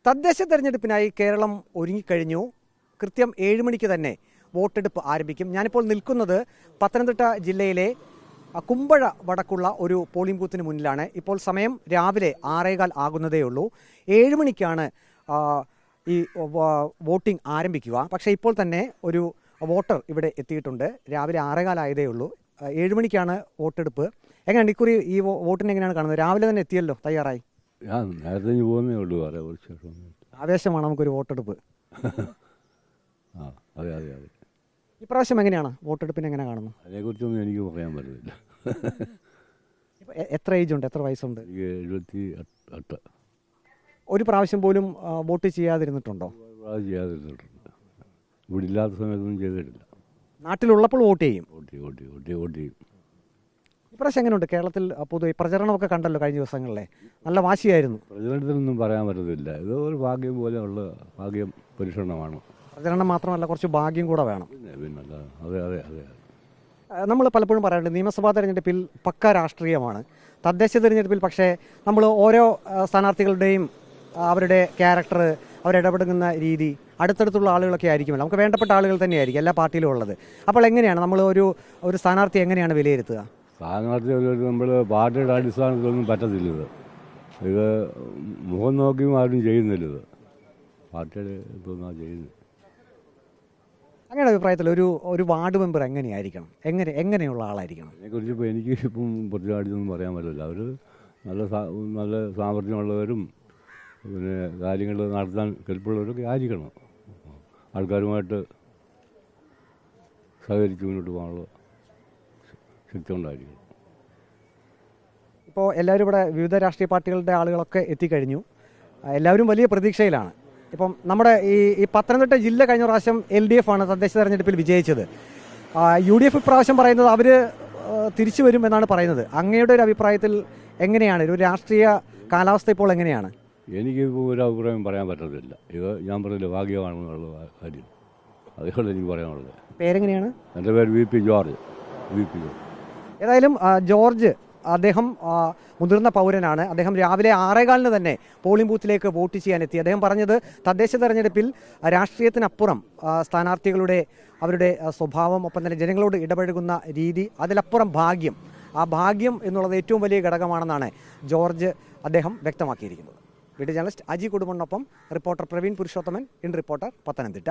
തദ്ദേശ തെരഞ്ഞെടുപ്പിനായി കേരളം ഒരുങ്ങിക്കഴിഞ്ഞു. കൃത്യം 7 മണിക്ക് തന്നെ വോട്ടെടുപ്പ് ആരംഭിക്കും. ഞാനിപ്പോൾ നിൽക്കുന്നത് പത്തനംതിട്ട ജില്ലയിലെ കുമ്പഴ വടക്കുള്ള ഒരു പോളിംഗ് ബൂത്തിന് മുന്നിലാണ്. ഇപ്പോൾ സമയം രാവിലെ 6:15 ആകുന്നതേ ഉള്ളൂ. 7 മണിക്കാണ് ഈ വോട്ടിംഗ് ആരംഭിക്കുക. പക്ഷേ ഇപ്പോൾ തന്നെ ഒരു വോട്ടർ ഇവിടെ എത്തിയിട്ടുണ്ട്. രാവിലെ 6:15 ആയതേ ഉള്ളൂ. 7 മണിക്കാണ് വോട്ടെടുപ്പ്. എങ്ങനെയാണ് ഇക്കുറി ഈ വോട്ടിന് എങ്ങനെയാണ് കാണുന്നത്? രാവിലെ തന്നെ എത്തിയല്ലോ, തയ്യാറായി? നേരത്തെ പോകുന്നേ ഉള്ളൂ. ആവേശമാണ് നമുക്കൊരു വോട്ടെടുപ്പ്. അതെ അതെ അതെ. ഇപ്രാവശ്യം എങ്ങനെയാണ് വോട്ടെടുപ്പിന് എങ്ങനെ കാണുന്നു? അതിനെക്കുറിച്ചൊന്നും എനിക്ക് പറയാൻ പറ്റില്ല. എത്ര ഏജ് ഉണ്ട്, എത്ര വയസ്സുണ്ട്? 78. ഒരു പ്രാവശ്യം പോലും വോട്ട് ചെയ്യാതിരുന്നിട്ടുണ്ടോ? ചെയ്യാതിരുന്നിട്ടുണ്ട്. ഇവിടെ ഇല്ലാത്ത സമയത്തൊന്നും ചെയ്തിട്ടില്ല. നാട്ടിലുള്ളപ്പോൾ വോട്ട് ചെയ്യും? വോട്ട് ചെയ്യും. ഇപ്രാവശ്യം എങ്ങനെയുണ്ട് കേരളത്തിൽ? പൊതുവെ പ്രചരണമൊക്കെ കണ്ടല്ലോ കഴിഞ്ഞ ദിവസങ്ങളിലെ, നല്ല വാശിയായിരുന്നു. പ്രചരണത്തിനൊന്നും പറയാൻ പറ്റത്തില്ല. ഇത് ഒരു ഭാഗ്യം പോലെയുള്ള ഭാഗ്യം പരിശ്രമമാണ്. പ്രചരണം മാത്രമല്ല, കുറച്ച് ഭാഗ്യം കൂടെ വേണം. പിന്നെ അതെ അതെ അതെ. നമ്മൾ പലപ്പോഴും പറയാറുണ്ട് നിയമസഭാ തെരഞ്ഞെടുപ്പിൽ പക്ക രാഷ്ട്രീയമാണ്. തദ്ദേശ തെരഞ്ഞെടുപ്പിൽ പക്ഷേ നമ്മൾ ഓരോ സ്ഥാനാർത്ഥികളുടെയും അവരുടെ ക്യാരക്ടർ, അവരിടപെടുന്ന രീതി അടുത്തടുത്തുള്ള ആളുകളൊക്കെ ആയിരിക്കുമല്ലോ, നമുക്ക് വേണ്ടപ്പെട്ട ആളുകൾ തന്നെയായിരിക്കും എല്ലാ പാർട്ടിയിലും ഉള്ളത്. അപ്പോൾ എങ്ങനെയാണ് നമ്മൾ ഒരു സ്ഥാനാർത്ഥി എങ്ങനെയാണ് വിലയിരുത്തുക? സ്ഥാനാർത്ഥി നമ്മൾ പാർട്ടിയുടെ അടിസ്ഥാനത്തിലൊന്നും പറ്റത്തില്ല. ഇത് മുഖം നോക്കിയും ആരും ചെയ്യുന്നില്ല. ഇത് പാർട്ടിയുടെ ഇതൊന്നും ചെയ്യുന്നത്. അങ്ങയുടെ അഭിപ്രായത്തിൽ ഒരു വാർഡ് മെമ്പർ എങ്ങനെയായിരിക്കണം? എങ്ങനെയുള്ള ആളായിരിക്കണം? അതിനെക്കുറിച്ച് ഇപ്പോൾ എനിക്ക് ഇപ്പം പ്രത്യേകിച്ചൊന്നും പറയാൻ പറ്റില്ല. അവർ നല്ല സാമർഥ്യമുള്ളവരും പിന്നെ കാര്യങ്ങൾ നടത്താൻ കെൽപ്പുള്ളവരൊക്കെ ആയിരിക്കണം. ആൾക്കാരുമായിട്ട് സഹകരിച്ച് മുന്നോട്ട് പോകാനുള്ള ശക്തി ഉണ്ടായിരിക്കണം. ഇപ്പോൾ എല്ലാവരും ഇവിടെ വിവിധ രാഷ്ട്രീയ പാർട്ടികളുടെ ആളുകളൊക്കെ എത്തിക്കഴിഞ്ഞു. എല്ലാവരും വലിയ പ്രതീക്ഷയിലാണ്. ഇപ്പം നമ്മുടെ ഈ പത്തനംതിട്ട ജില്ല കഴിഞ്ഞ പ്രാവശ്യം LDF ആണ് തദ്ദേശ തെരഞ്ഞെടുപ്പിൽ വിജയിച്ചത്. UDF ഇപ്രാവശ്യം പറയുന്നത് അവർ തിരിച്ചു വരും എന്നാണ് പറയുന്നത്. അങ്ങയുടെ ഒരു അഭിപ്രായത്തിൽ എങ്ങനെയാണ് ഒരു രാഷ്ട്രീയ കാലാവസ്ഥ ഇപ്പോൾ എങ്ങനെയാണ്? എനിക്കിപ്പോൾ ഒരു അഭിപ്രായം പറയാൻ പറ്റത്തില്ല. ഇത് ഞാൻ പറഞ്ഞില്ല, ഭാഗ്യമാണെന്നുള്ള കാര്യം. അതുകൊണ്ട് എനിക്ക് പറയാനുള്ളത്. പേരെങ്ങനെയാണ്? എൻ്റെ പേര് VP ജോർജ്. ഏതായാലും ജോർജ് അദ്ദേഹം മുതിർന്ന പൗരനാണ്. അദ്ദേഹം രാവിലെ 6:15 തന്നെ പോളിംഗ് ബൂത്തിലേക്ക് വോട്ട് ചെയ്യാനെത്തി. അദ്ദേഹം പറഞ്ഞത് തദ്ദേശ തെരഞ്ഞെടുപ്പിൽ രാഷ്ട്രീയത്തിനപ്പുറം സ്ഥാനാർത്ഥികളുടെ അവരുടെ സ്വഭാവം, ഒപ്പം തന്നെ ജനങ്ങളോട് ഇടപഴകുന്ന രീതി, അതിലപ്പുറം ഭാഗ്യം, ആ ഭാഗ്യം എന്നുള്ളത് ഏറ്റവും വലിയ ഘടകമാണെന്നാണ് ജോർജ് അദ്ദേഹം വ്യക്തമാക്കിയിരിക്കുന്നത്. വീഡിയോ ജേർണലിസ്റ്റ് അജി കുടുംബനൊപ്പം reporter Praveen Purushothaman, in reporter, Pathanamthitta.